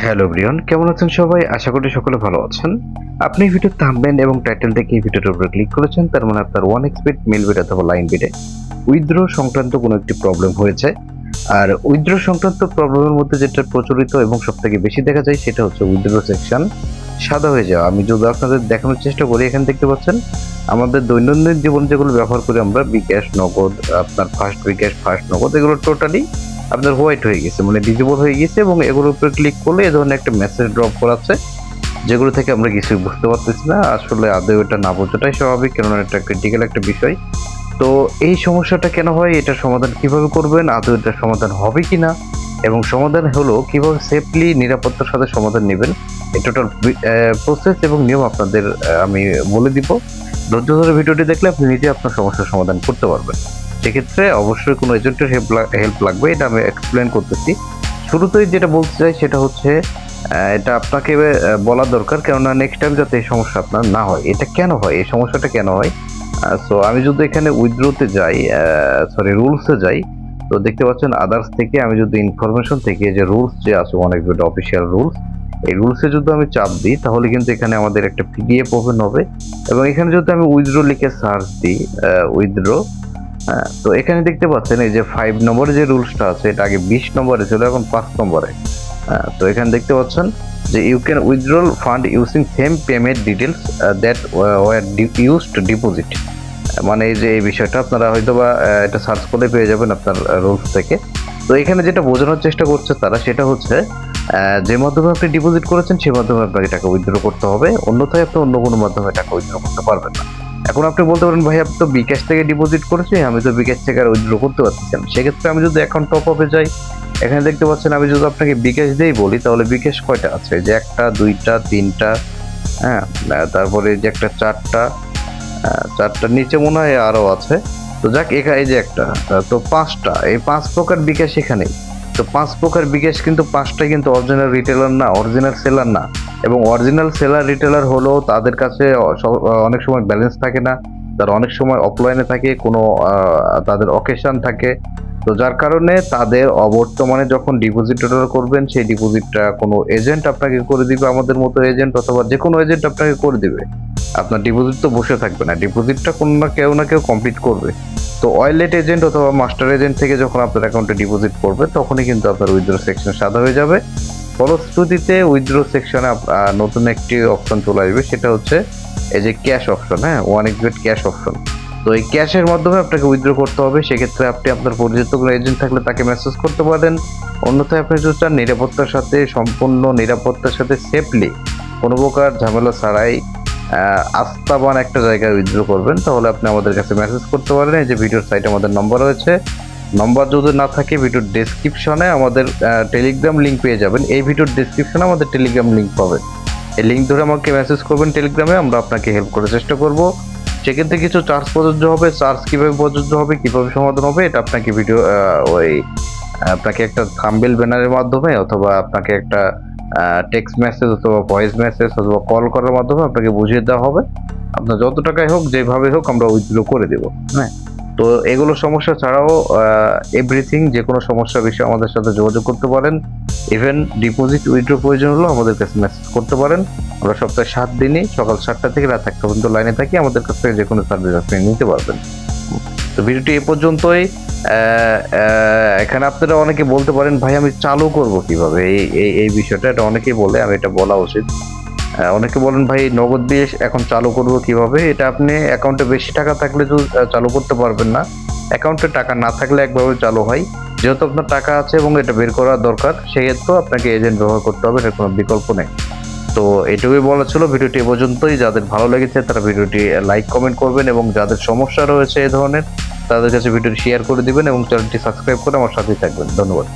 Hello everyone, কেমন আছেন সবাই? আশা করি সকলে ভালো আছেন। আপনি ভিডিওর থাম্বনেল এবং টাইটেল দেখে এই ভিডিওটার উপরে ক্লিক করেছেন, তার মানে আপনার ওয়ান এক্সবিট, মেল বিট অথবা লাইন বিটে উইথড্র সংক্রান্ত কোনো একটি প্রবলেম হয়েছে। আর উইথড্র সংক্রান্ত প্রবলেমের মধ্যে যেটা প্রচলিত এবং সবথেকে বেশি দেখা যায় সেটা হচ্ছে উইথড্র সেকশন সাদা হয়ে যাওয়া। আমি যদি আপনাদের দেখানোর চেষ্টা করি, এখানে দেখতে পাচ্ছেন আমাদের দৈনন্দিন জীবন যেগুলো ব্যবহার করি আমরা, বিকাশ, নগদ, আপনার ফার্স্ট বিকাশ, ফার্স্ট নগদ, এগুলো টোটালি আপনার হোয়াইট হয়ে গেছে, মানে ডিজেবল হয়ে গেছে। এবং এগুলোর উপরে ক্লিক করলে এই ধরনের একটা মেসেজ ড্রপ করাচ্ছে, যেগুলো থেকে আমরা কিছুই বুঝতে পারতেছি না। আসলে আদৌ এটা না বোঝাটাই স্বাভাবিক, কেননা এটা ক্রিটিক্যাল একটা বিষয়। তো এই সমস্যাটা কেন হয়, এটার সমাধান কিভাবে করবেন, আদৌ এটার সমাধান হবে কিনা, এবং সমাধান হলো কিভাবে সেফলি নিরাপত্তার সাথে সমাধান নেবেন, এই টোটাল প্রসেস এবং নিয়ম আপনাদের আমি বলে দিব। ধৈর্য ধরে ভিডিওটি দেখলে আপনি নিজে আপনার সমস্যার সমাধান করতে পারবেন। সেক্ষেত্রে অবশ্যই কোনো এজেন্টের হেল্প লাগবে, এটা আমি এক্সপ্লেন করতেছি। শুরুতেই যেটা বলতে চাই সেটা হচ্ছে এটা আপনাকে বলা দরকার, কেননা নেক্সট টাইম যাতে এই সমস্যা আপনার না হয়। এটা কেন হয়, এই সমস্যাটা কেন হয়? সো আমি যদি এখানে উইথড্রোতে যাই, রুলসে যাই, তো দেখতে পাচ্ছেন আদার্স থেকে আমি যদি ইনফরমেশন থেকে যে রুলস যে আছে অনেক অফিসিয়াল রুলস, এই রুলসে যদি আমি চাপ দিই তাহলে কিন্তু এখানে আমাদের একটা পিডিএফ ওপেন হবে। এবং এখানে যদি আমি উইথড্রো লিখে সার্চ দিই, উইথড্রো, তো এখানে দেখতে পাচ্ছেন এই যে 5 নম্বরে যে রুলসটা আছে, এটা আগে 20 নম্বরে ছিল, এখন 5 নম্বরে। তো এখানে দেখতে পাচ্ছেন যে you can withdrawal fund using same payment details that were used deposit. মানে এই যে এই বিষয়টা আপনারা হয়তো বা এটা সার্চ করলে পেয়ে যাবেন আপনার রুলস থেকে। তো এখানে যেটা বোঝানোর চেষ্টা করছে তারা, সেটা হচ্ছে যে মাধ্যমে আপনি ডিপোজিট করেছেন সেই মাধ্যমে আপনাকে টাকা উইথড্র করতে হবে, অন্যথায় আপনি অন্য কোনো মাধ্যমে টাকা উইথড্র করতে পারবেন না। এখন আপনি বলতে পারেন, ভাই আপনি তো বিকাশ থেকে ডিপোজিট করেছি, আমি তো বিকাশ থেকে আর উইথড্র করতে পারছি না। সেক্ষেত্রে আমি যদি অ্যাকাউন্ট টপ আপে যাই, এখানে দেখতে পাচ্ছেন আমি যদি আপনাকে বিকাশ দিয়েই বলি, তাহলে বিকাশ কয়টা আছে, যে 1টা 2টা 3টা, হ্যাঁ, তারপরে যে একটা 4টার নিচে মনে হয় আরো আছে। তো যাক, এই যে একটা, তো 5টা, এই 5 প্রকার বিকাশ এখানেই। তো 5 প্রকার বিকাশ কিন্তু 5টাই কিন্তু অরিজিনাল রিটেলার না, অরিজিনাল সেলার না। এবং অরিজিনাল সেলার রিটেলার হলো তাদের কাছে অনেক সময় ব্যালেন্স থাকে না, তারা অনেক সময় অফলাইনে থাকে, কোনো তাদের অকেশন থাকে। তো যার কারণে তাদের অবর্তমানে যখন ডিপোজিট অর্ডার করবেন, সেই ডিপোজিটটা কোনো এজেন্ট আপনাকে করে দিবে, আমাদের মতো এজেন্ট অথবা যে কোনো এজেন্ট আপনাকে করে দিবে। আপনার ডিপোজিট তো বসে থাকবে না, ডিপোজিটটা কোনো না কেউ কমপ্লিট করবে। তো ওয়ালেট এজেন্ট অথবা মাস্টার এজেন্ট থেকে যখন আপনার অ্যাকাউন্টে ডিপোজিট করবে, তখনই কিন্তু আপনার উইথড্র সেকশন সাদা হয়ে যাবে। ফলশ্রুতিতে উইথড্র সেকশনে নতুন একটি অপশন চলে আসবে, সেটা হচ্ছে এই যে ক্যাশ অপশন, হ্যাঁ, ওয়ান এক্সবেট ক্যাশ অপশন। তো এই ক্যাশের মাধ্যমে আপনাকে উইথড্র করতে হবে। সেক্ষেত্রে আপনি আপনার পরিচিত কোনো এজেন্ট থাকলে তাকে মেসেজ করতে পারেন, অন্যথায় আপনি যদি চান নিরাপত্তার সাথে, সম্পূর্ণ নিরাপত্তার সাথে সেফলি, কোনো প্রকার ঝামেলা ছাড়াই আস্থাবান একটা জায়গায় উইথড্র করবেন, তাহলে আপনি আমাদের কাছে মেসেজ করতে পারেন। এই যে ভিডিওর সাইটে আমাদের নম্বর রয়েছে, নম্বর যদি না থাকে ভিডিওর ডেসক্রিপশনে আমাদের টেলিগ্রাম লিঙ্ক পেয়ে যাবেন। এই ভিডিওর ডেসক্রিপশনে আমাদের টেলিগ্রাম লিঙ্ক পাবেন, এই লিঙ্ক ধরে আমাকে মেসেজ করবেন টেলিগ্রামে, আমরা আপনাকে হেল্প করার চেষ্টা করব। সেক্ষেত্রে কিছু চার্জ প্রযোজ্য হবে, চার্জ কিভাবে প্রযোজ্য হবে, কিভাবে সমাধান হবে, এটা আপনাকে আপনাকে একটা থাম্বনেল ব্যানারের মাধ্যমে অথবা আপনাকে একটা টেক্সট মেসেজ অথবা ভয়েস মেসেজ অথবা কল করার মাধ্যমে আপনাকে বুঝিয়ে দেওয়া হবে। আপনার যত টাকাই হোক, যেভাবে হোক, আমরা উইথড্র করে দেবো। হ্যাঁ, তো এগুলো সমস্যা ছাড়াও এভরিথিং, যে কোনো সমস্যার বিষয়ে আমাদের সাথে যোগাযোগ করতে পারেন। ইভেন ডিপোজিট উইথড্র প্রয়োজন হলেও আমাদের কাছে মেসেজ করতে পারেন। আমরা সপ্তাহে 7 দিনই সকাল 7টা থেকে রাত 1টা পর্যন্ত লাইনে থাকি, আমাদের কাছ থেকে যে কোনো সার্ভিস আপনি নিতে পারবেন। তো ভিডিওটি এ পর্যন্তই। এখানে আপনারা অনেকে বলতে পারেন, ভাই আমি চালু করব কিভাবে, এই বিষয়টা, এটা অনেকেই বলে, আমি এটা বলা উচিত। অনেকে বলেন, ভাই নগদ দিয়ে এখন চালু করব কিভাবে। এটা আপনি অ্যাকাউন্টে বেশি টাকা থাকলে চালু করতে পারবেন না, অ্যাকাউন্টে টাকা না থাকলে একভাবে চালু হয়। যেহেতু আপনার টাকা আছে এবং এটা বের করা দরকার, সেক্ষেত্রে আপনাকে এজেন্ট ব্যবহার করতে হবে, এর কোনো বিকল্প নেই। তো এটুকুই বলা ছিল, ভিডিওটি এ পর্যন্তই। যাদের ভালো লেগেছে তারা ভিডিওটি লাইক কমেন্ট করবেন, এবং যাদের সমস্যা রয়েছে এই ধরনের, তাদের কাছে ভিডিওটি শেয়ার করে দিবেন এবং চ্যানেলটি সাবস্ক্রাইব করে আমার সাথেই থাকবেন। ধন্যবাদ।